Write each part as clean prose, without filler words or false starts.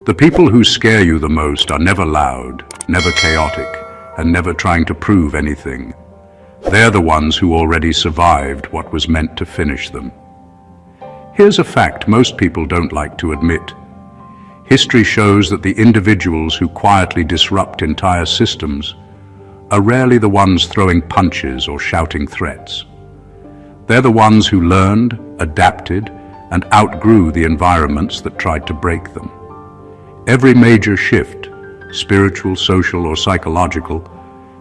The people who scare you the most are never loud, never chaotic, and never trying to prove anything. They're the ones who already survived what was meant to finish them. Here's a fact most people don't like to admit. History shows that the individuals who quietly disrupt entire systems are rarely the ones throwing punches or shouting threats. They're the ones who learned, adapted, and outgrew the environments that tried to break them. Every major shift, spiritual, social, or psychological,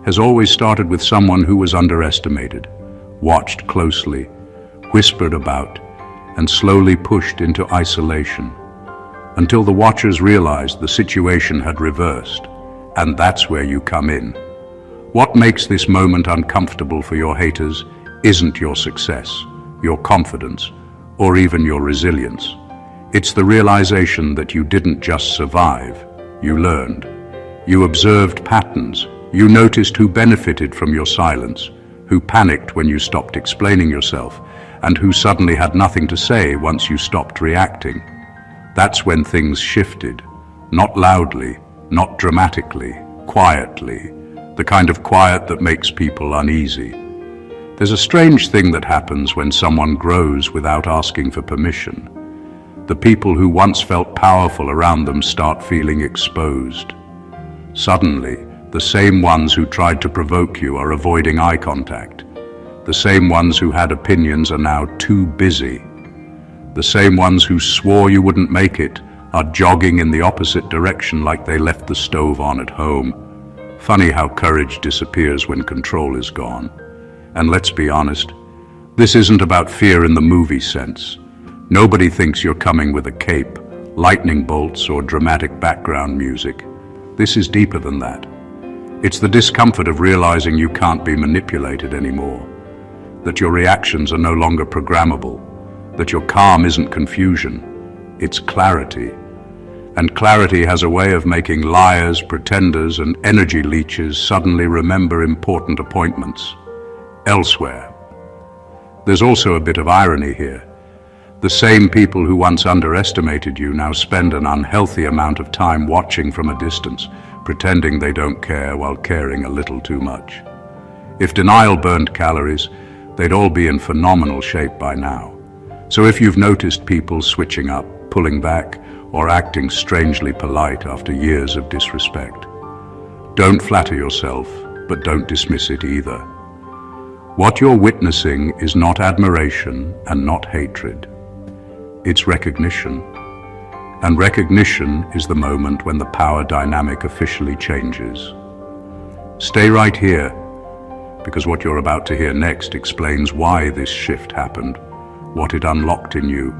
has always started with someone who was underestimated, watched closely, whispered about, and slowly pushed into isolation, until the watchers realized the situation had reversed. And that's where you come in. What makes this moment uncomfortable for your haters isn't your success, your confidence, or even your resilience. It's the realization that you didn't just survive, you learned. You observed patterns, you noticed who benefited from your silence, who panicked when you stopped explaining yourself, and who suddenly had nothing to say once you stopped reacting. That's when things shifted, not loudly, not dramatically, quietly, the kind of quiet that makes people uneasy. There's a strange thing that happens when someone grows without asking for permission. The people who once felt powerful around them start feeling exposed. Suddenly, the same ones who tried to provoke you are avoiding eye contact. The same ones who had opinions are now too busy. The same ones who swore you wouldn't make it are jogging in the opposite direction like they left the stove on at home. Funny how courage disappears when control is gone. And let's be honest, this isn't about fear in the movie sense. Nobody thinks you're coming with a cape, lightning bolts, or dramatic background music. This is deeper than that. It's the discomfort of realizing you can't be manipulated anymore, that your reactions are no longer programmable, that your calm isn't confusion, it's clarity. And clarity has a way of making liars, pretenders, and energy leeches suddenly remember important appointments elsewhere. There's also a bit of irony here. The same people who once underestimated you now spend an unhealthy amount of time watching from a distance, pretending they don't care while caring a little too much. If denial burned calories, they'd all be in phenomenal shape by now. So if you've noticed people switching up, pulling back, or acting strangely polite after years of disrespect, don't flatter yourself, but don't dismiss it either. What you're witnessing is not admiration and not hatred. It's recognition. And recognition is the moment when the power dynamic officially changes. Stay right here, because what you're about to hear next explains why this shift happened, what it unlocked in you,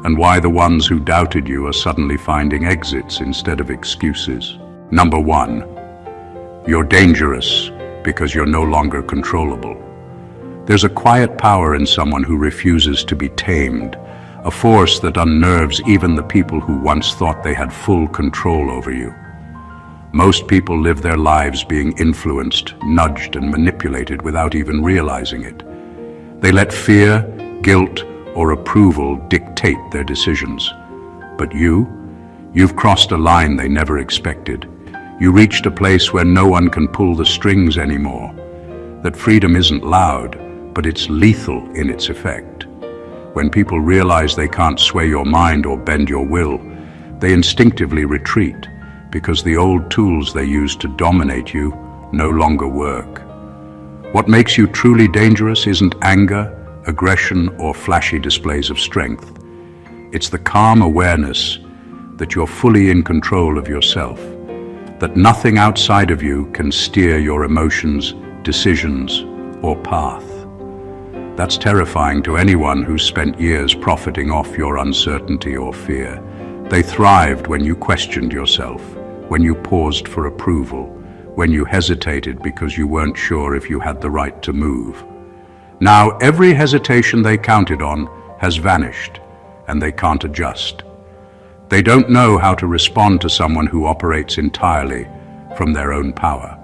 and why the ones who doubted you are suddenly finding exits instead of excuses. Number 1, you're dangerous because you're no longer controllable. There's a quiet power in someone who refuses to be tamed, a force that unnerves even the people who once thought they had full control over you. Most people live their lives being influenced, nudged, and manipulated without even realizing it. They let fear, guilt, or approval dictate their decisions. But you've crossed a line they never expected. You reached a place where no one can pull the strings anymore. That freedom isn't loud, but it's lethal in its effect. When people realize they can't sway your mind or bend your will, they instinctively retreat because the old tools they used to dominate you no longer work. What makes you truly dangerous isn't anger, aggression, or flashy displays of strength. It's the calm awareness that you're fully in control of yourself, that nothing outside of you can steer your emotions, decisions, or path. That's terrifying to anyone who's spent years profiting off your uncertainty or fear. They thrived when you questioned yourself, when you paused for approval, when you hesitated because you weren't sure if you had the right to move. Now every hesitation they counted on has vanished, and they can't adjust. They don't know how to respond to someone who operates entirely from their own power.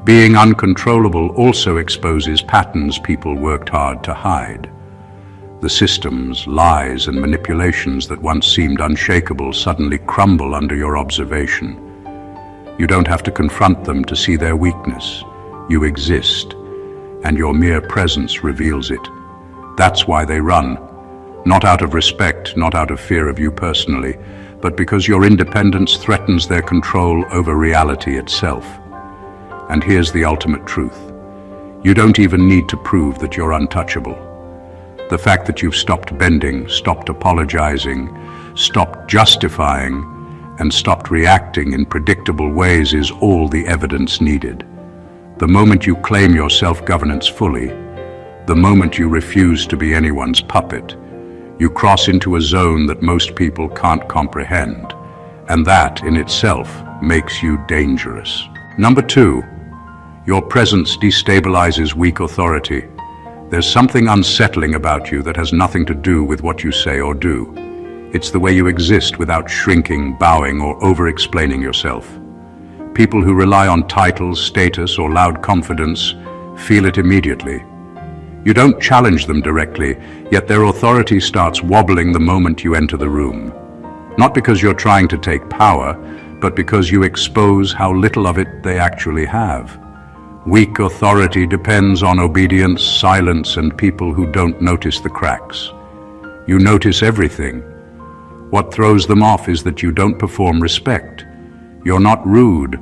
Being uncontrollable also exposes patterns people worked hard to hide. The systems, lies, and manipulations that once seemed unshakable suddenly crumble under your observation. You don't have to confront them to see their weakness. You exist, and your mere presence reveals it. That's why they run. Not out of respect, not out of fear of you personally, but because your independence threatens their control over reality itself. And here's the ultimate truth. You don't even need to prove that you're untouchable. The fact that you've stopped bending, stopped apologizing, stopped justifying, and stopped reacting in predictable ways is all the evidence needed. The moment you claim your self-governance fully, the moment you refuse to be anyone's puppet, you cross into a zone that most people can't comprehend, and that in itself makes you dangerous. Number 2, your presence destabilizes weak authority. There's something unsettling about you that has nothing to do with what you say or do. It's the way you exist without shrinking, bowing, or over-explaining yourself. People who rely on titles, status, or loud confidence feel it immediately. You don't challenge them directly, yet their authority starts wobbling the moment you enter the room. Not because you're trying to take power, but because you expose how little of it they actually have. Weak authority depends on obedience, silence, and people who don't notice the cracks. You notice everything. What throws them off is that you don't perform respect. You're not rude,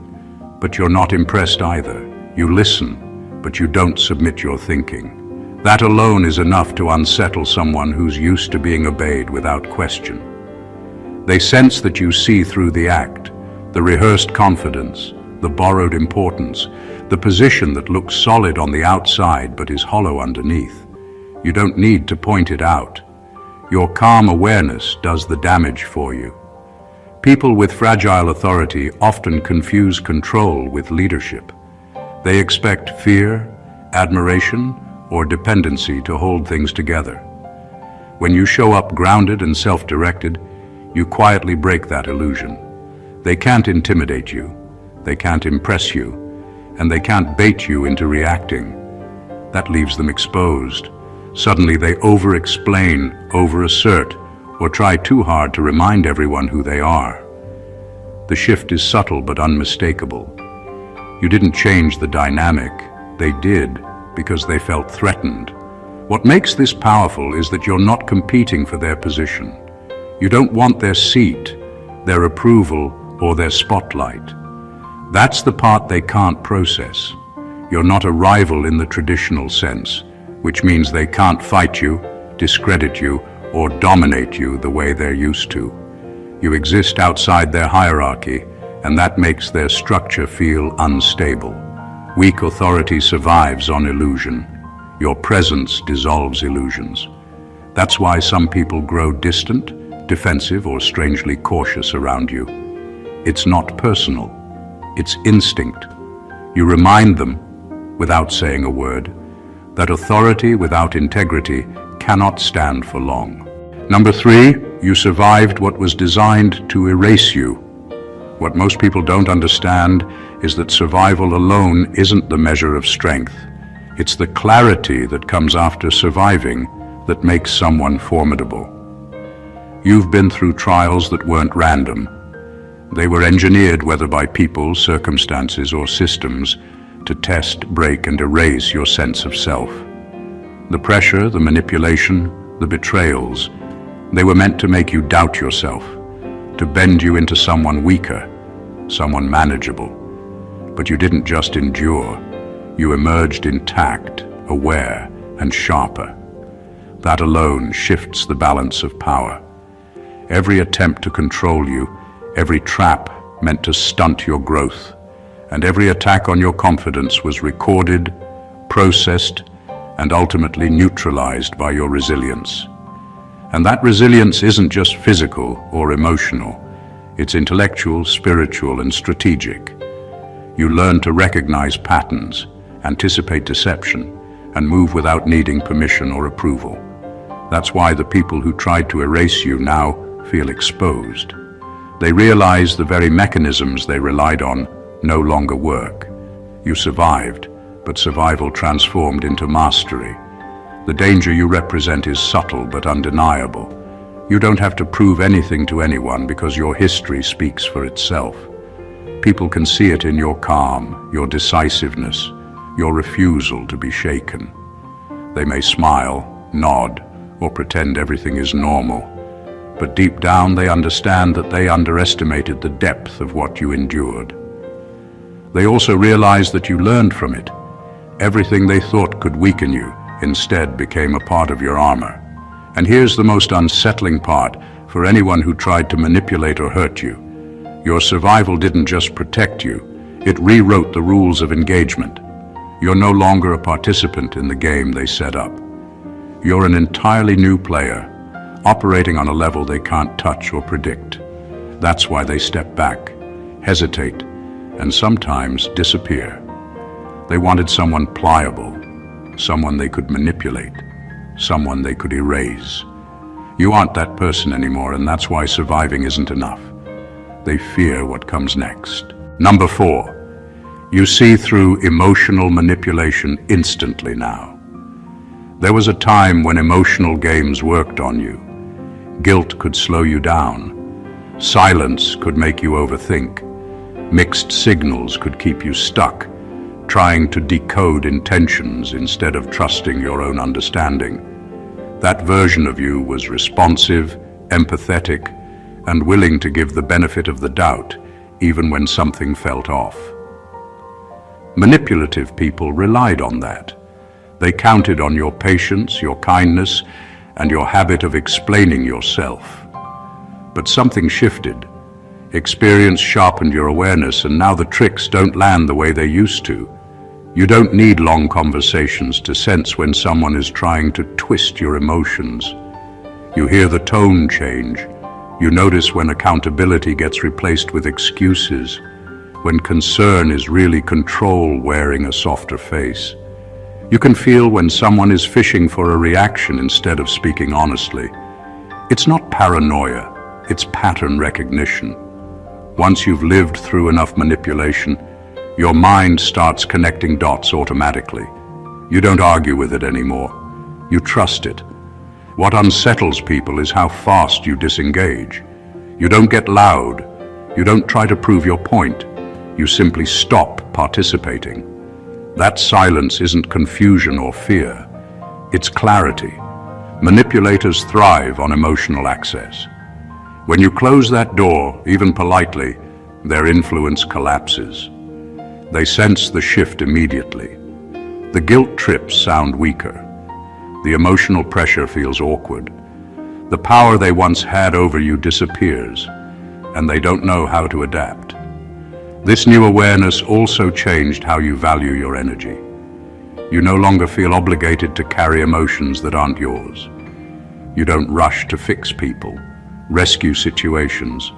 but you're not impressed either. You listen, but you don't submit your thinking. That alone is enough to unsettle someone who's used to being obeyed without question. They sense that you see through the act, the rehearsed confidence, the borrowed importance, the position that looks solid on the outside but is hollow underneath. You don't need to point it out. Your calm awareness does the damage for you. People with fragile authority often confuse control with leadership. They expect fear, admiration, or dependency to hold things together. When you show up grounded and self-directed, you quietly break that illusion. They can't intimidate you. They can't impress you, and they can't bait you into reacting. That leaves them exposed. Suddenly they over-explain, over-assert, or try too hard to remind everyone who they are. The shift is subtle but unmistakable. You didn't change the dynamic. They did, because they felt threatened. What makes this powerful is that you're not competing for their position. You don't want their seat, their approval, or their spotlight. That's the part they can't process. You're not a rival in the traditional sense, which means they can't fight you, discredit you, or dominate you the way they're used to. You exist outside their hierarchy, and that makes their structure feel unstable. Weak authority survives on illusion. Your presence dissolves illusions. That's why some people grow distant, defensive, or strangely cautious around you. It's not personal. It's instinct. You remind them, without saying a word, that authority without integrity cannot stand for long. Number 3, you survived what was designed to erase you. What most people don't understand is that survival alone isn't the measure of strength. It's the clarity that comes after surviving that makes someone formidable. You've been through trials that weren't random. They were engineered, whether by people, circumstances, or systems, to test, break, and erase your sense of self. The pressure, the manipulation, the betrayals, they were meant to make you doubt yourself, to bend you into someone weaker, someone manageable. But you didn't just endure. You emerged intact, aware, and sharper. That alone shifts the balance of power. Every attempt to control you, every trap meant to stunt your growth, and every attack on your confidence was recorded, processed, and ultimately neutralized by your resilience. And that resilience isn't just physical or emotional. It's intellectual, spiritual, and strategic. You learn to recognize patterns, anticipate deception, and move without needing permission or approval. That's why the people who tried to erase you now feel exposed. They realize the very mechanisms they relied on no longer work. You survived, but survival transformed into mastery. The danger you represent is subtle but undeniable. You don't have to prove anything to anyone because your history speaks for itself. People can see it in your calm, your decisiveness, your refusal to be shaken. They may smile, nod, or pretend everything is normal, but deep down they understand that they underestimated the depth of what you endured. They also realize that you learned from it. Everything they thought could weaken you instead became a part of your armor. And here's the most unsettling part for anyone who tried to manipulate or hurt you. Your survival didn't just protect you, it rewrote the rules of engagement. You're no longer a participant in the game they set up. You're an entirely new player, operating on a level they can't touch or predict. That's why they step back, hesitate, and sometimes disappear. They wanted someone pliable, someone they could manipulate, someone they could erase. You aren't that person anymore, and that's why surviving isn't enough. They fear what comes next. Number 4, you see through emotional manipulation instantly now. There was a time when emotional games worked on you. Guilt could slow you down. Silence could make you overthink. Mixed signals could keep you stuck, trying to decode intentions instead of trusting your own understanding. That version of you was responsive, empathetic, and willing to give the benefit of the doubt, even when something felt off. Manipulative people relied on that. They counted on your patience, your kindness, and your habit of explaining yourself. But something shifted. Experience sharpened your awareness, and now the tricks don't land the way they used to. You don't need long conversations to sense when someone is trying to twist your emotions. You hear the tone change. You notice when accountability gets replaced with excuses, when concern is really control wearing a softer face. You can feel when someone is fishing for a reaction instead of speaking honestly. It's not paranoia, it's pattern recognition. Once you've lived through enough manipulation, your mind starts connecting dots automatically. You don't argue with it anymore. You trust it. What unsettles people is how fast you disengage. You don't get loud. You don't try to prove your point. You simply stop participating. That silence isn't confusion or fear. It's clarity. Manipulators thrive on emotional access. When you close that door, even politely, their influence collapses. They sense the shift immediately. The guilt trips sound weaker. The emotional pressure feels awkward. The power they once had over you disappears, and they don't know how to adapt. This new awareness also changed how you value your energy. You no longer feel obligated to carry emotions that aren't yours. You don't rush to fix people, rescue situations,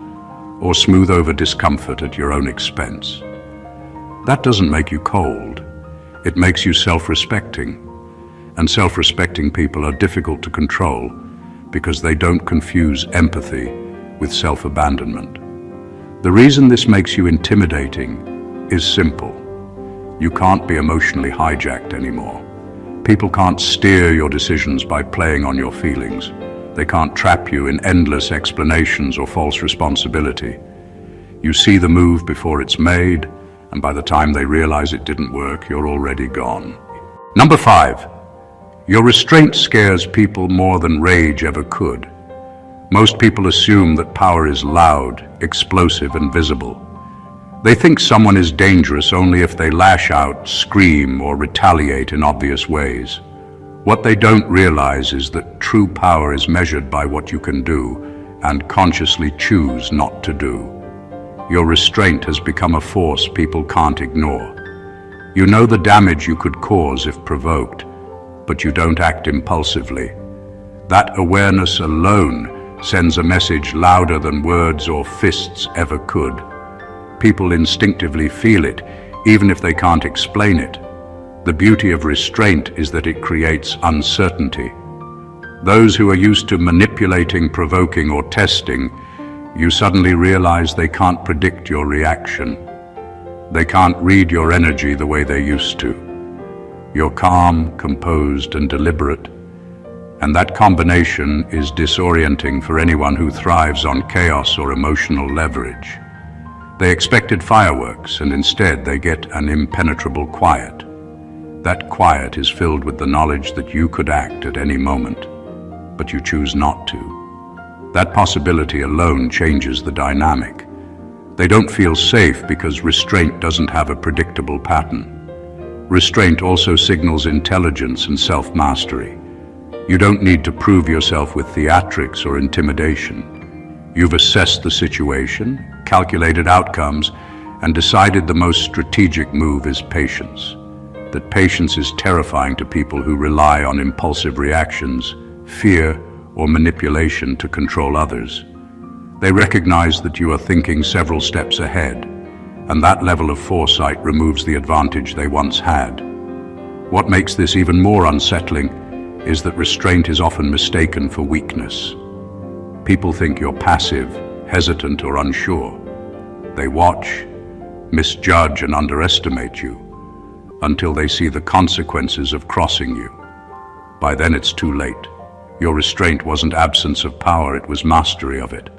or smooth over discomfort at your own expense. That doesn't make you cold. It makes you self-respecting. And self-respecting people are difficult to control because they don't confuse empathy with self-abandonment. The reason this makes you intimidating is simple. You can't be emotionally hijacked anymore. People can't steer your decisions by playing on your feelings. They can't trap you in endless explanations or false responsibility. You see the move before it's made, and by the time they realize it didn't work, you're already gone. Number 5, your restraint scares people more than rage ever could. Most people assume that power is loud, explosive, and visible. They think someone is dangerous only if they lash out, scream, or retaliate in obvious ways. What they don't realize is that true power is measured by what you can do and consciously choose not to do. Your restraint has become a force people can't ignore. You know the damage you could cause if provoked, but you don't act impulsively. That awareness alone sends a message louder than words or fists ever could. People instinctively feel it, even if they can't explain it. The beauty of restraint is that it creates uncertainty. Those who are used to manipulating, provoking, or testing, you suddenly realize they can't predict your reaction. They can't read your energy the way they used to. You're calm, composed, and deliberate, And that combination is disorienting for anyone who thrives on chaos or emotional leverage. They expected fireworks, and instead they get an impenetrable quiet. That quiet is filled with the knowledge that you could act at any moment, but you choose not to. That possibility alone changes the dynamic. They don't feel safe because restraint doesn't have a predictable pattern. Restraint also signals intelligence and self-mastery. You don't need to prove yourself with theatrics or intimidation. You've assessed the situation, calculated outcomes, and decided the most strategic move is patience. That patience is terrifying to people who rely on impulsive reactions, fear, or manipulation to control others. They recognize that you are thinking several steps ahead, and that level of foresight removes the advantage they once had. What makes this even more unsettling is that restraint is often mistaken for weakness. People think you're passive, hesitant, or unsure. They watch, misjudge, and underestimate you until they see the consequences of crossing you. By then it's too late. Your restraint wasn't absence of power, it was mastery of it.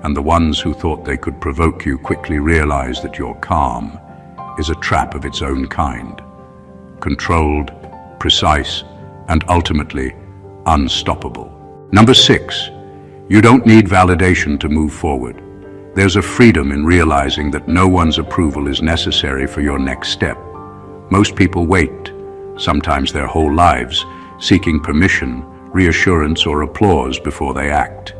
And the ones who thought they could provoke you quickly realize that your calm is a trap of its own kind. Controlled, precise, and ultimately unstoppable. Number 6, you don't need validation to move forward. There's a freedom in realizing that no one's approval is necessary for your next step. Most people wait, sometimes their whole lives, seeking permission, reassurance, or applause before they act.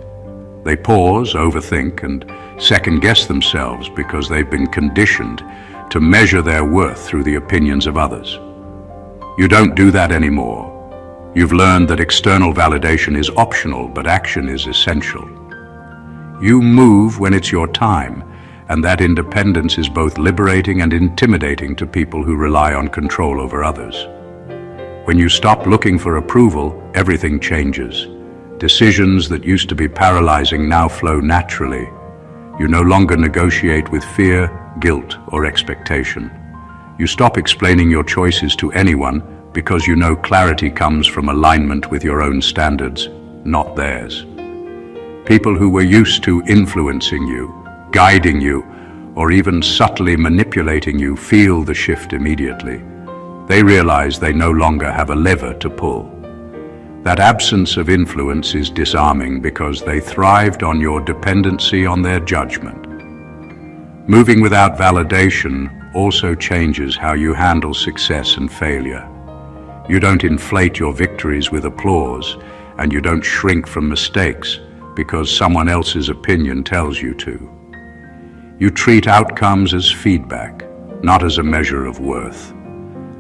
They pause, overthink, and second-guess themselves because they've been conditioned to measure their worth through the opinions of others. You don't do that anymore. You've learned that external validation is optional, but action is essential. You move when it's your time, and that independence is both liberating and intimidating to people who rely on control over others. When you stop looking for approval, everything changes. Decisions that used to be paralyzing now flow naturally. You no longer negotiate with fear, guilt, or expectation. You stop explaining your choices to anyone because you know clarity comes from alignment with your own standards, not theirs. People who were used to influencing you, guiding you, or even subtly manipulating you feel the shift immediately. They realize they no longer have a lever to pull. That absence of influence is disarming because they thrived on your dependency on their judgment. Moving without validation also changes how you handle success and failure. You don't inflate your victories with applause, and you don't shrink from mistakes because someone else's opinion tells you to. You treat outcomes as feedback, not as a measure of worth.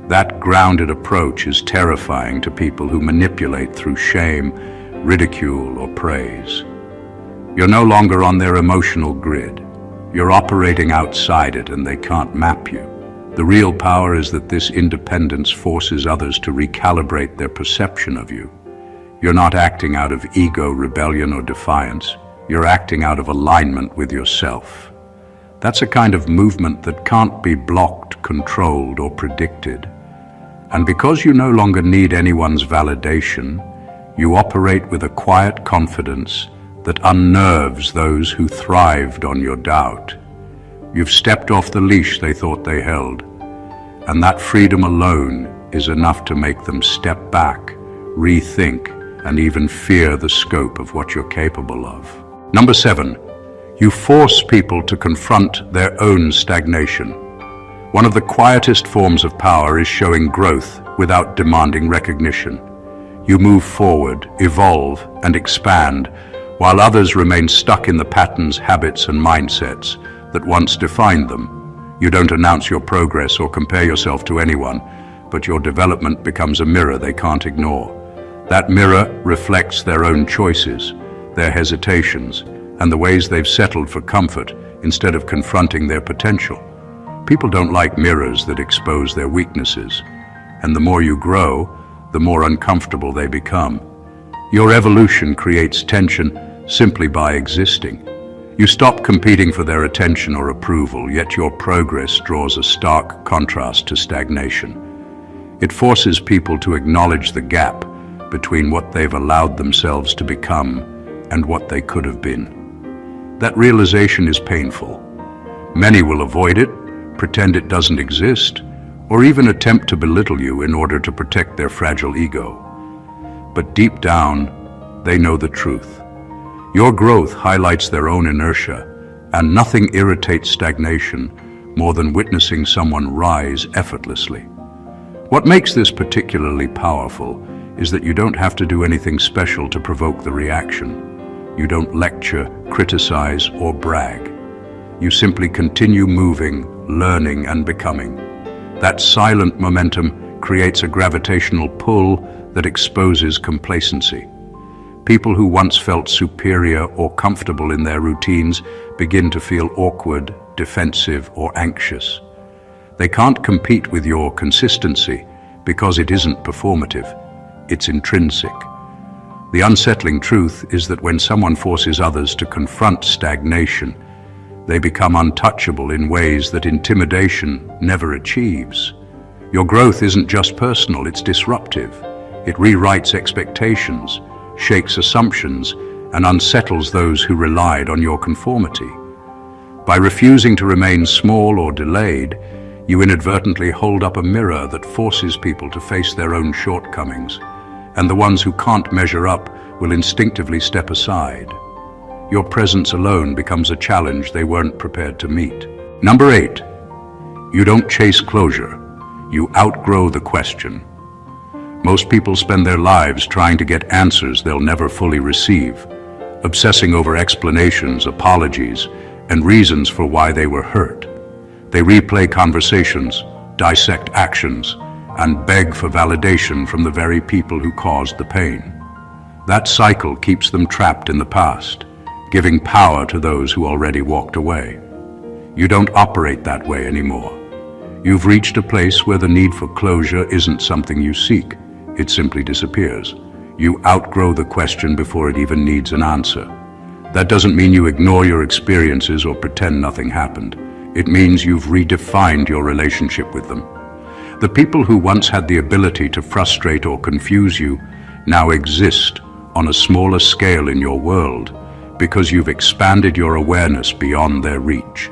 That grounded approach is terrifying to people who manipulate through shame, ridicule, or praise. You're no longer on their emotional grid. You're operating outside it, and they can't map you. The real power is that this independence forces others to recalibrate their perception of you. You're not acting out of ego, rebellion, or defiance. You're acting out of alignment with yourself. That's a kind of movement that can't be blocked, controlled, or predicted. And because you no longer need anyone's validation, you operate with a quiet confidence that unnerves those who thrived on your doubt. You've stepped off the leash they thought they held, and that freedom alone is enough to make them step back, rethink, and even fear the scope of what you're capable of. Number 7, you force people to confront their own stagnation. One of the quietest forms of power is showing growth without demanding recognition. You move forward, evolve, and expand, while others remain stuck in the patterns, habits, and mindsets that once defined them. You don't announce your progress or compare yourself to anyone, but your development becomes a mirror they can't ignore. That mirror reflects their own choices, their hesitations, and the ways they've settled for comfort instead of confronting their potential. People don't like mirrors that expose their weaknesses, and the more you grow, the more uncomfortable they become. Your evolution creates tension simply by existing. You stop competing for their attention or approval, yet your progress draws a stark contrast to stagnation. It forces people to acknowledge the gap between what they've allowed themselves to become and what they could have been. That realization is painful. Many will avoid it, pretend it doesn't exist, or even attempt to belittle you in order to protect their fragile ego. But deep down, they know the truth. Your growth highlights their own inertia, and nothing irritates stagnation more than witnessing someone rise effortlessly. What makes this particularly powerful is that you don't have to do anything special to provoke the reaction. You don't lecture, criticize, or brag. You simply continue moving, learning, and becoming. That silent momentum creates a gravitational pull that exposes complacency. People who once felt superior or comfortable in their routines begin to feel awkward, defensive, or anxious. They can't compete with your consistency because it isn't performative, it's intrinsic. The unsettling truth is that when someone forces others to confront stagnation, they become untouchable in ways that intimidation never achieves. Your growth isn't just personal, it's disruptive. It rewrites expectations, shakes assumptions, and unsettles those who relied on your conformity. By refusing to remain small or delayed, you inadvertently hold up a mirror that forces people to face their own shortcomings, and the ones who can't measure up will instinctively step aside. Your presence alone becomes a challenge they weren't prepared to meet. Number 8, you don't chase closure, you outgrow the question. Most people spend their lives trying to get answers they'll never fully receive, obsessing over explanations, apologies, and reasons for why they were hurt. They replay conversations, dissect actions, and beg for validation from the very people who caused the pain. That cycle keeps them trapped in the past, giving power to those who already walked away. You don't operate that way anymore. You've reached a place where the need for closure isn't something you seek, it simply disappears. You outgrow the question before it even needs an answer. That doesn't mean you ignore your experiences or pretend nothing happened. It means you've redefined your relationship with them. The people who once had the ability to frustrate or confuse you now exist on a smaller scale in your world because you've expanded your awareness beyond their reach.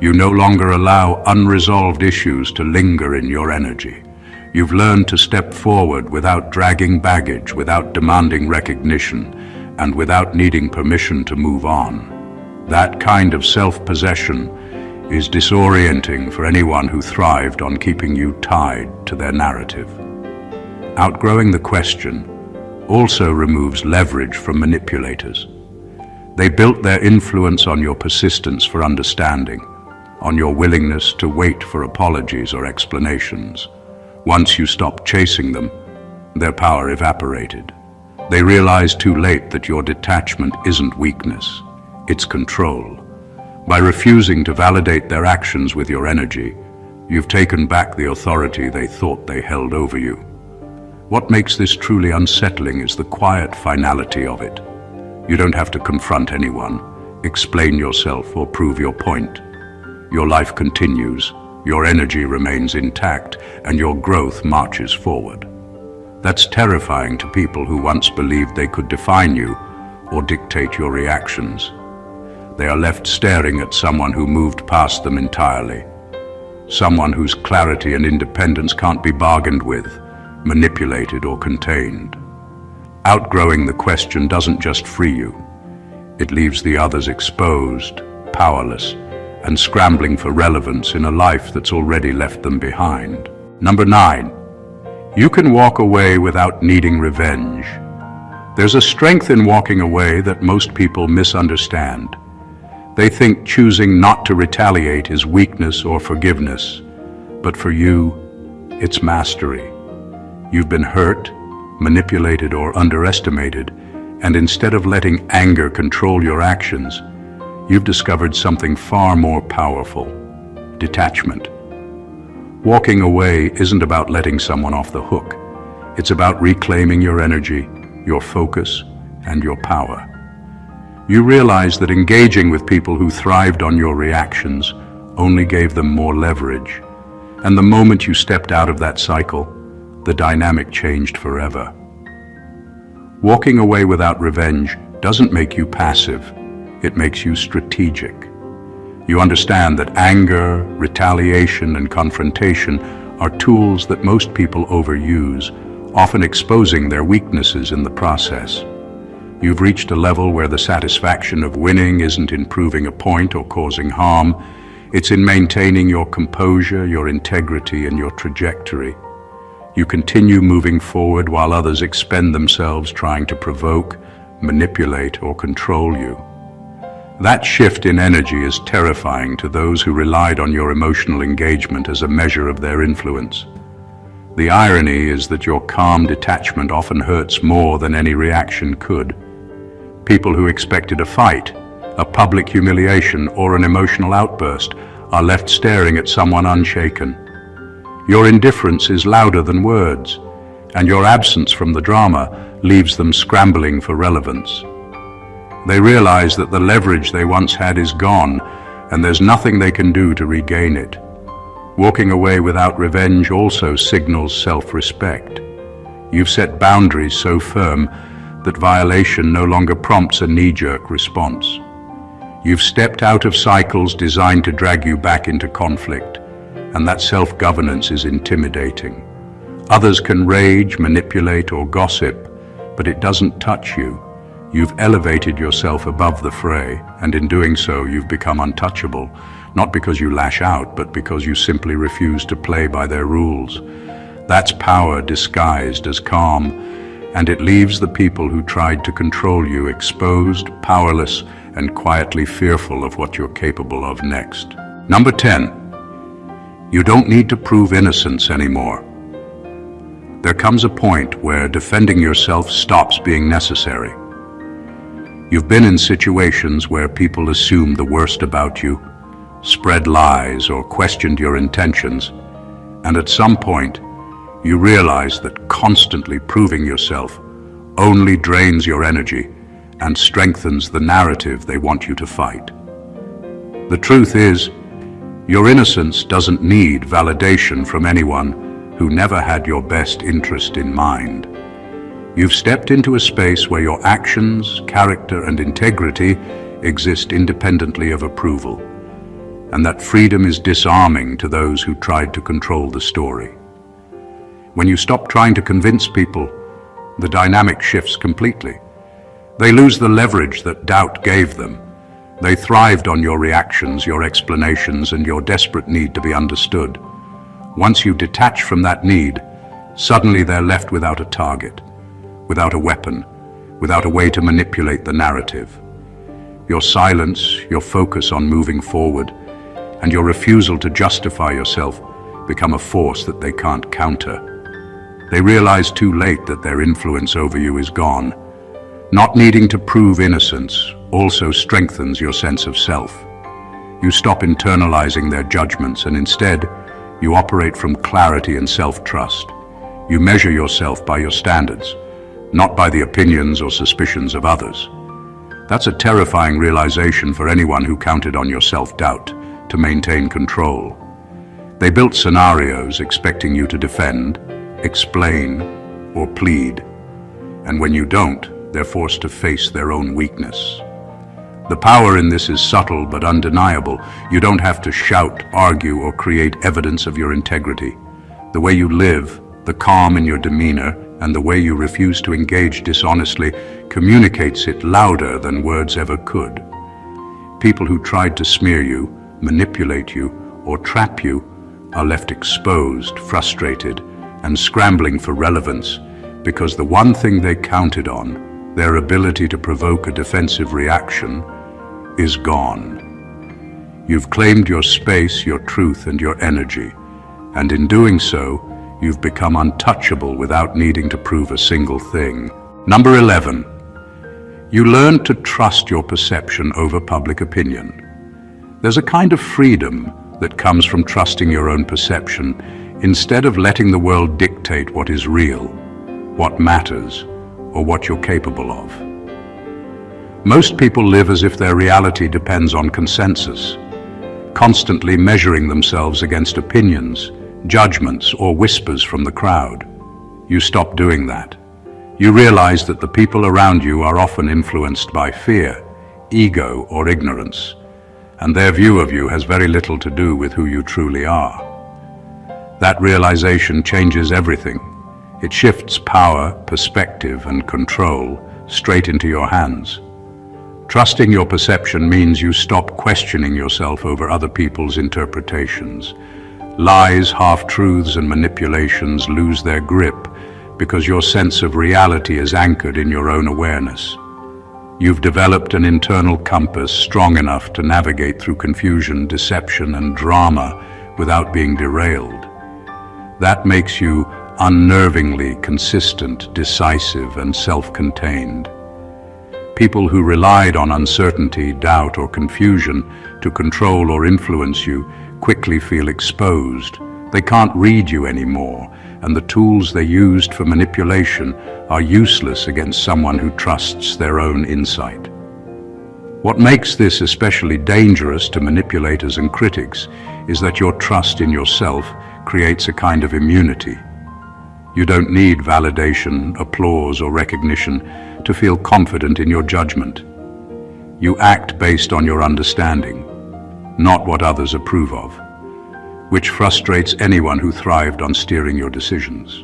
You no longer allow unresolved issues to linger in your energy. You've learned to step forward without dragging baggage, without demanding recognition, and without needing permission to move on. That kind of self-possession is disorienting for anyone who thrived on keeping you tied to their narrative. Outgrowing the question also removes leverage from manipulators. They built their influence on your persistence for understanding, on your willingness to wait for apologies or explanations. Once you stopped chasing them, their power evaporated. They realized too late that your detachment isn't weakness, it's control. By refusing to validate their actions with your energy, you've taken back the authority they thought they held over you. What makes this truly unsettling is the quiet finality of it. You don't have to confront anyone, explain yourself, or prove your point. Your life continues, your energy remains intact, and your growth marches forward. That's terrifying to people who once believed they could define you or dictate your reactions. They are left staring at someone who moved past them entirely. Someone whose clarity and independence can't be bargained with, manipulated, or contained. Outgrowing the question doesn't just free you. It leaves the others exposed, powerless, and scrambling for relevance in a life that's already left them behind. Number 9, you can walk away without needing revenge. There's a strength in walking away that most people misunderstand. They think choosing not to retaliate is weakness or forgiveness, but for you, it's mastery. You've been hurt, manipulated, or underestimated, and instead of letting anger control your actions, you've discovered something far more powerful: detachment. Walking away isn't about letting someone off the hook. It's about reclaiming your energy, your focus, and your power. You realize that engaging with people who thrived on your reactions only gave them more leverage. And the moment you stepped out of that cycle, the dynamic changed forever. Walking away without revenge doesn't make you passive, it makes you strategic. You understand that anger, retaliation, and confrontation are tools that most people overuse, often exposing their weaknesses in the process. You've reached a level where the satisfaction of winning isn't in proving a point or causing harm, it's in maintaining your composure, your integrity, and your trajectory. You continue moving forward while others expend themselves trying to provoke, manipulate, or control you. That shift in energy is terrifying to those who relied on your emotional engagement as a measure of their influence. The irony is that your calm detachment often hurts more than any reaction could. People who expected a fight, a public humiliation, or an emotional outburst are left staring at someone unshaken. Your indifference is louder than words, and your absence from the drama leaves them scrambling for relevance. They realize that the leverage they once had is gone, and there's nothing they can do to regain it. Walking away without revenge also signals self-respect. You've set boundaries so firm that violation no longer prompts a knee-jerk response. You've stepped out of cycles designed to drag you back into conflict, and that self-governance is intimidating. Others can rage, manipulate, or gossip, but it doesn't touch you. You've elevated yourself above the fray, and in doing so, you've become untouchable, not because you lash out, but because you simply refuse to play by their rules. That's power disguised as calm, and it leaves the people who tried to control you exposed, powerless, and quietly fearful of what you're capable of next. Number 10. You don't need to prove innocence anymore. There comes a point where defending yourself stops being necessary. You've been in situations where people assumed the worst about you, spread lies, or questioned your intentions, and at some point, you realize that constantly proving yourself only drains your energy and strengthens the narrative they want you to fight. The truth is, your innocence doesn't need validation from anyone who never had your best interest in mind. You've stepped into a space where your actions, character, and integrity exist independently of approval, and that freedom is disarming to those who tried to control the story. When you stop trying to convince people, the dynamic shifts completely. They lose the leverage that doubt gave them. They thrived on your reactions, your explanations, and your desperate need to be understood. Once you detach from that need, suddenly they're left without a target, without a weapon, without a way to manipulate the narrative. Your silence, your focus on moving forward, and your refusal to justify yourself become a force that they can't counter. They realize too late that their influence over you is gone. Not needing to prove innocence also strengthens your sense of self. You stop internalizing their judgments and instead, you operate from clarity and self-trust. You measure yourself by your standards, not by the opinions or suspicions of others. That's a terrifying realization for anyone who counted on your self-doubt to maintain control. They built scenarios expecting you to defend, explain, or plead. And when you don't, they're forced to face their own weakness. The power in this is subtle but undeniable. You don't have to shout, argue, or create evidence of your integrity. The way you live, the calm in your demeanor, and the way you refuse to engage dishonestly communicates it louder than words ever could. People who tried to smear you, manipulate you, or trap you are left exposed, frustrated, and scrambling for relevance because the one thing they counted on, their ability to provoke a defensive reaction, is gone. You've claimed your space, your truth, and your energy, and in doing so, you've become untouchable without needing to prove a single thing. Number 11. You learn to trust your perception over public opinion. There's a kind of freedom that comes from trusting your own perception instead of letting the world dictate what is real, what matters, or what you're capable of. Most people live as if their reality depends on consensus, constantly measuring themselves against opinions, judgments, or whispers from the crowd. You stop doing that. You realize that the people around you are often influenced by fear, ego, or ignorance, and their view of you has very little to do with who you truly are. That realization changes everything. It shifts power, perspective, and control straight into your hands. Trusting your perception means you stop questioning yourself over other people's interpretations. Lies, half-truths, and manipulations lose their grip because your sense of reality is anchored in your own awareness. You've developed an internal compass strong enough to navigate through confusion, deception, and drama without being derailed. That makes you unnervingly consistent, decisive, and self-contained. People who relied on uncertainty, doubt, or confusion to control or influence you quickly feel exposed. They can't read you anymore, and the tools they used for manipulation are useless against someone who trusts their own insight. What makes this especially dangerous to manipulators and critics is that your trust in yourself creates a kind of immunity. You don't need validation, applause, or recognition to feel confident in your judgment. You act based on your understanding, not what others approve of, which frustrates anyone who thrived on steering your decisions.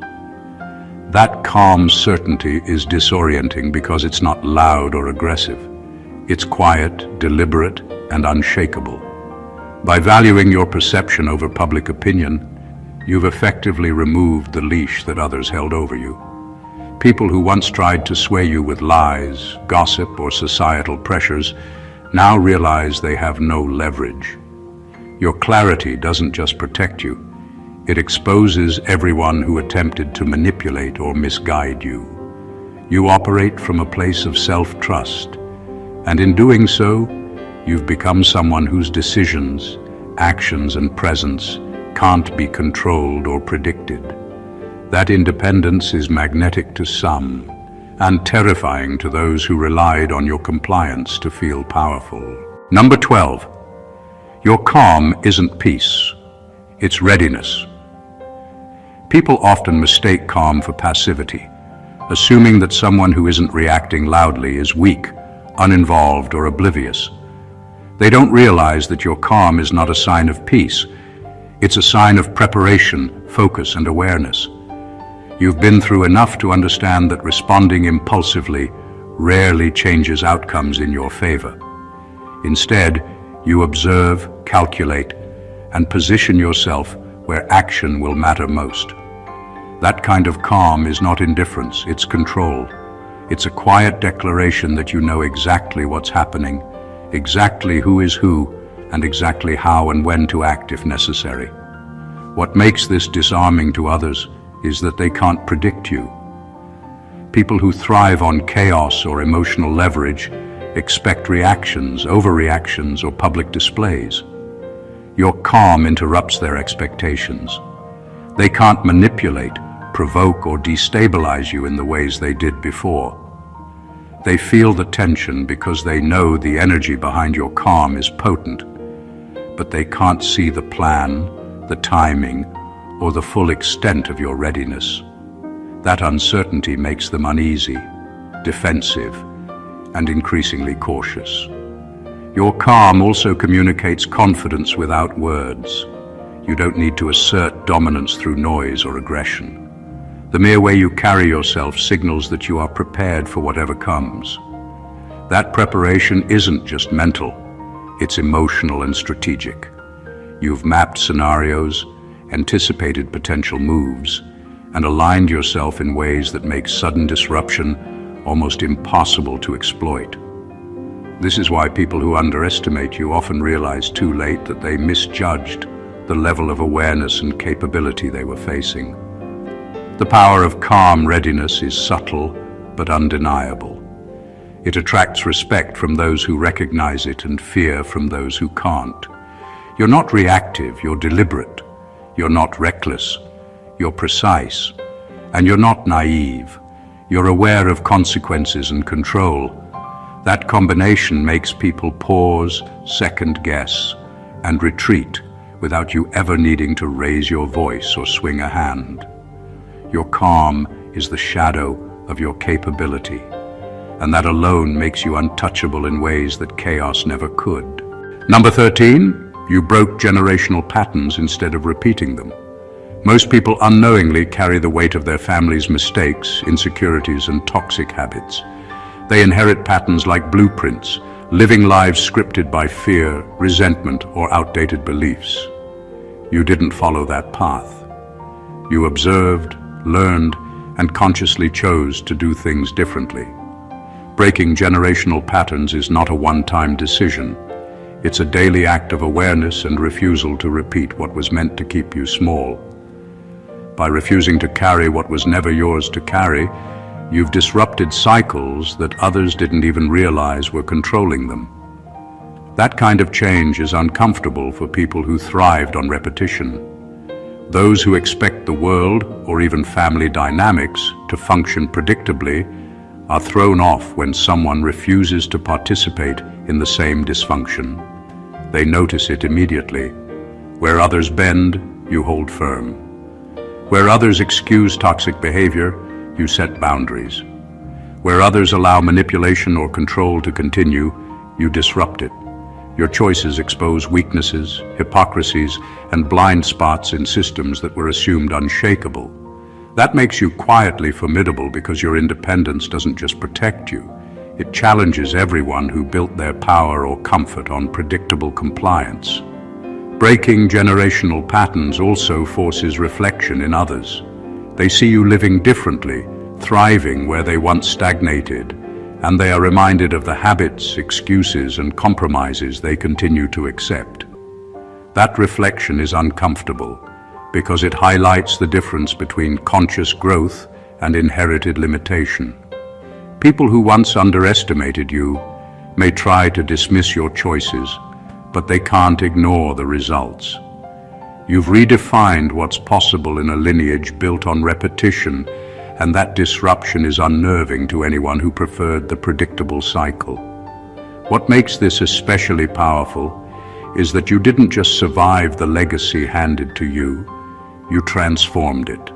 That calm certainty is disorienting because it's not loud or aggressive. It's quiet, deliberate, and unshakable. By valuing your perception over public opinion, you've effectively removed the leash that others held over you. People who once tried to sway you with lies, gossip, or societal pressures now realize they have no leverage. Your clarity doesn't just protect you, it exposes everyone who attempted to manipulate or misguide you. You operate from a place of self-trust, and in doing so, you've become someone whose decisions, actions, and presence can't be controlled or predicted. That independence is magnetic to some and terrifying to those who relied on your compliance to feel powerful. Number 12. Your calm isn't peace, it's readiness. People often mistake calm for passivity, assuming that someone who isn't reacting loudly is weak, uninvolved, or oblivious. They don't realize that your calm is not a sign of peace. It's a sign of preparation, focus, and awareness. You've been through enough to understand that responding impulsively rarely changes outcomes in your favor. Instead, you observe, calculate, and position yourself where action will matter most. That kind of calm is not indifference, it's control. It's a quiet declaration that you know exactly what's happening, exactly who is who, and exactly how and when to act if necessary. What makes this disarming to others is that they can't predict you. People who thrive on chaos or emotional leverage expect reactions, overreactions, or public displays. Your calm interrupts their expectations. They can't manipulate, provoke, or destabilize you in the ways they did before. They feel the tension because they know the energy behind your calm is potent, but they can't see the plan, the timing, or the full extent of your readiness. That uncertainty makes them uneasy, defensive, and increasingly cautious. Your calm also communicates confidence without words. You don't need to assert dominance through noise or aggression. The mere way you carry yourself signals that you are prepared for whatever comes. That preparation isn't just mental, it's emotional and strategic. You've mapped scenarios, anticipated potential moves, and aligned yourself in ways that make sudden disruption almost impossible to exploit. This is why people who underestimate you often realize too late that they misjudged the level of awareness and capability they were facing. The power of calm readiness is subtle but undeniable. It attracts respect from those who recognize it and fear from those who can't. You're not reactive, you're deliberate. You're not reckless, you're precise. And you're not naive. You're aware of consequences and control. That combination makes people pause, second guess, and retreat without you ever needing to raise your voice or swing a hand. Your calm is the shadow of your capability, and that alone makes you untouchable in ways that chaos never could. Number 13, you broke generational patterns instead of repeating them. Most people unknowingly carry the weight of their family's mistakes, insecurities, and toxic habits. They inherit patterns like blueprints, living lives scripted by fear, resentment, or outdated beliefs. You didn't follow that path. You observed, learned, and consciously chose to do things differently. Breaking generational patterns is not a one-time decision. It's a daily act of awareness and refusal to repeat what was meant to keep you small. By refusing to carry what was never yours to carry, you've disrupted cycles that others didn't even realize were controlling them. That kind of change is uncomfortable for people who thrived on repetition. Those who expect the world, or even family dynamics, to function predictably are thrown off when someone refuses to participate in the same dysfunction. They notice it immediately. Where others bend, you hold firm. Where others excuse toxic behavior, you set boundaries. Where others allow manipulation or control to continue, you disrupt it. Your choices expose weaknesses, hypocrisies, and blind spots in systems that were assumed unshakable. That makes you quietly formidable because your independence doesn't just protect you. It challenges everyone who built their power or comfort on predictable compliance. Breaking generational patterns also forces reflection in others. They see you living differently, thriving where they once stagnated, and they are reminded of the habits, excuses, and compromises they continue to accept. That reflection is uncomfortable because it highlights the difference between conscious growth and inherited limitation. People who once underestimated you may try to dismiss your choices, but they can't ignore the results. You've redefined what's possible in a lineage built on repetition, and that disruption is unnerving to anyone who preferred the predictable cycle. What makes this especially powerful is that you didn't just survive the legacy handed to you, you transformed it.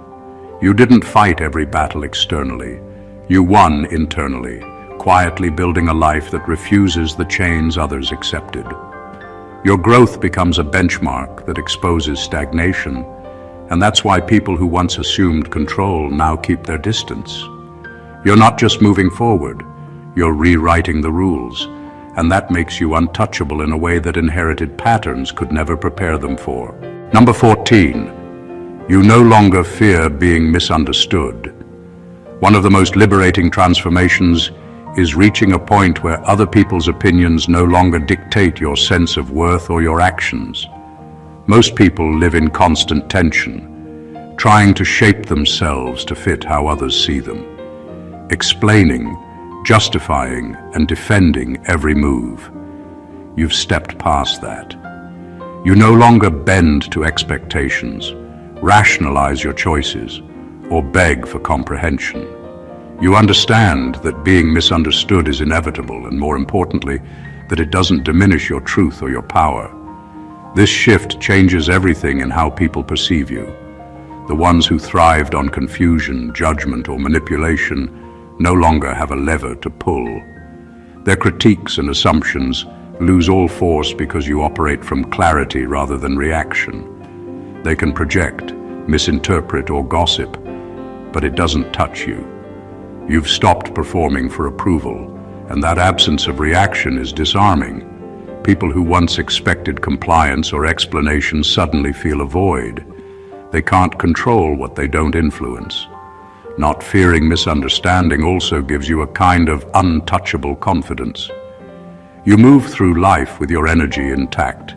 You didn't fight every battle externally. You won internally, quietly building a life that refuses the chains others accepted. Your growth becomes a benchmark that exposes stagnation, and that's why people who once assumed control now keep their distance. You're not just moving forward, you're rewriting the rules, and that makes you untouchable in a way that inherited patterns could never prepare them for. Number 14, you no longer fear being misunderstood. One of the most liberating transformations is reaching a point where other people's opinions no longer dictate your sense of worth or your actions. Most people live in constant tension, trying to shape themselves to fit how others see them, explaining, justifying, and defending every move. You've stepped past that. You no longer bend to expectations, rationalize your choices, or beg for comprehension. You understand that being misunderstood is inevitable, and more importantly, that it doesn't diminish your truth or your power. This shift changes everything in how people perceive you. The ones who thrived on confusion, judgment, or manipulation no longer have a lever to pull. Their critiques and assumptions lose all force because you operate from clarity rather than reaction. They can project, misinterpret, or gossip, but it doesn't touch you. You've stopped performing for approval, and that absence of reaction is disarming. People who once expected compliance or explanation suddenly feel a void. They can't control what they don't influence. Not fearing misunderstanding also gives you a kind of untouchable confidence. You move through life with your energy intact,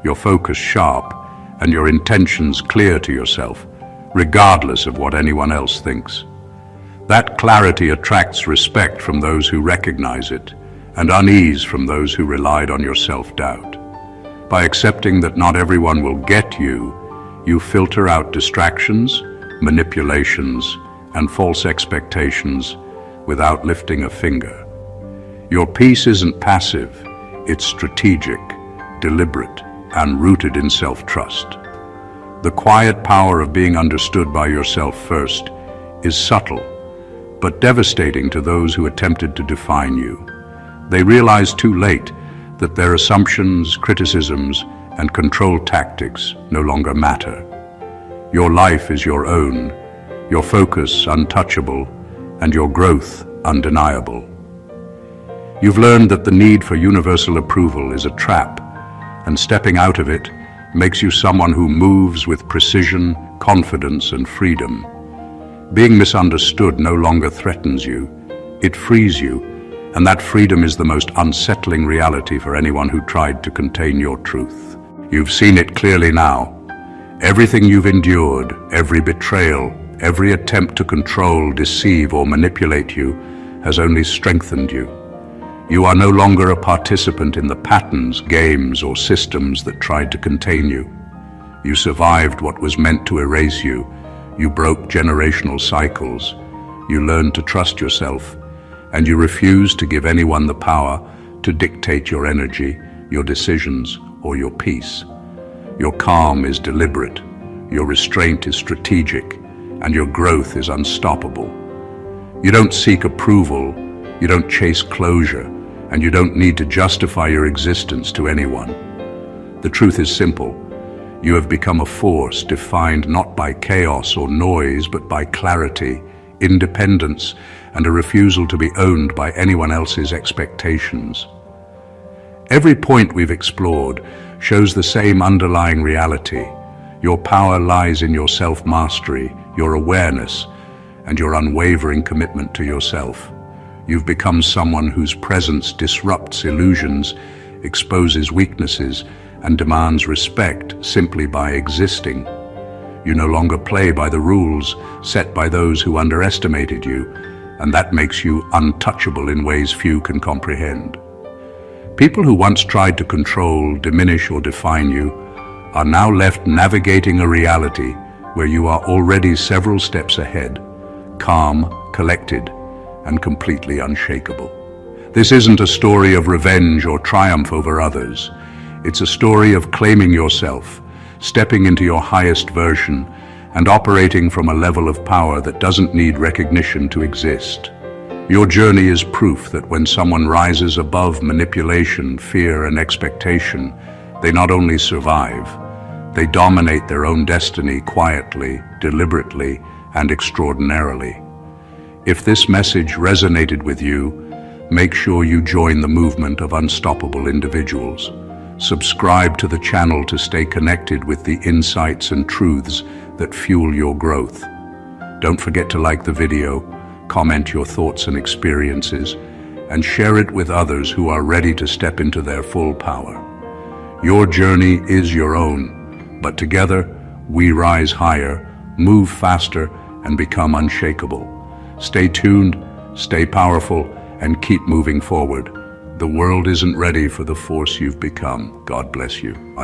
your focus sharp, and your intentions clear to yourself, regardless of what anyone else thinks. That clarity attracts respect from those who recognize it, and unease from those who relied on your self-doubt. By accepting that not everyone will get you, you filter out distractions, manipulations, and false expectations without lifting a finger. Your peace isn't passive, it's strategic, deliberate, and rooted in self-trust. The quiet power of being understood by yourself first is subtle, but devastating to those who attempted to define you. They realized too late that their assumptions, criticisms, and control tactics no longer matter. Your life is your own, your focus untouchable, and your growth undeniable. You've learned that the need for universal approval is a trap, and stepping out of it makes you someone who moves with precision, confidence, and freedom. Being misunderstood no longer threatens you, it frees you, and that freedom is the most unsettling reality for anyone who tried to contain your truth. You've seen it clearly now. Everything you've endured, every betrayal, every attempt to control, deceive, or manipulate you has only strengthened you. You are no longer a participant in the patterns, games, or systems that tried to contain you. You survived what was meant to erase you. You broke generational cycles. You learned to trust yourself, and you refused to give anyone the power to dictate your energy, your decisions, or your peace. Your calm is deliberate, your restraint is strategic, and your growth is unstoppable. You don't seek approval, you don't chase closure, and you don't need to justify your existence to anyone. The truth is simple. You have become a force defined not by chaos or noise, but by clarity, independence, and a refusal to be owned by anyone else's expectations. Every point we've explored shows the same underlying reality. Your power lies in your self-mastery, your awareness, and your unwavering commitment to yourself. You've become someone whose presence disrupts illusions, exposes weaknesses, and demands respect simply by existing. You no longer play by the rules set by those who underestimated you, and that makes you untouchable in ways few can comprehend. People who once tried to control, diminish, or define you are now left navigating a reality where you are already several steps ahead, calm, collected, and completely unshakable. This isn't a story of revenge or triumph over others. It's a story of claiming yourself, stepping into your highest version, and operating from a level of power that doesn't need recognition to exist. Your journey is proof that when someone rises above manipulation, fear, and expectation, they not only survive, they dominate their own destiny quietly, deliberately, and extraordinarily. If this message resonated with you, make sure you join the movement of unstoppable individuals. Subscribe to the channel to stay connected with the insights and truths that fuel your growth. Don't forget to like the video, comment your thoughts and experiences, and share it with others who are ready to step into their full power. Your journey is your own, but together we rise higher, move faster, and become unshakable. Stay tuned, stay powerful, and keep moving forward. The world isn't ready for the force you've become. God bless you.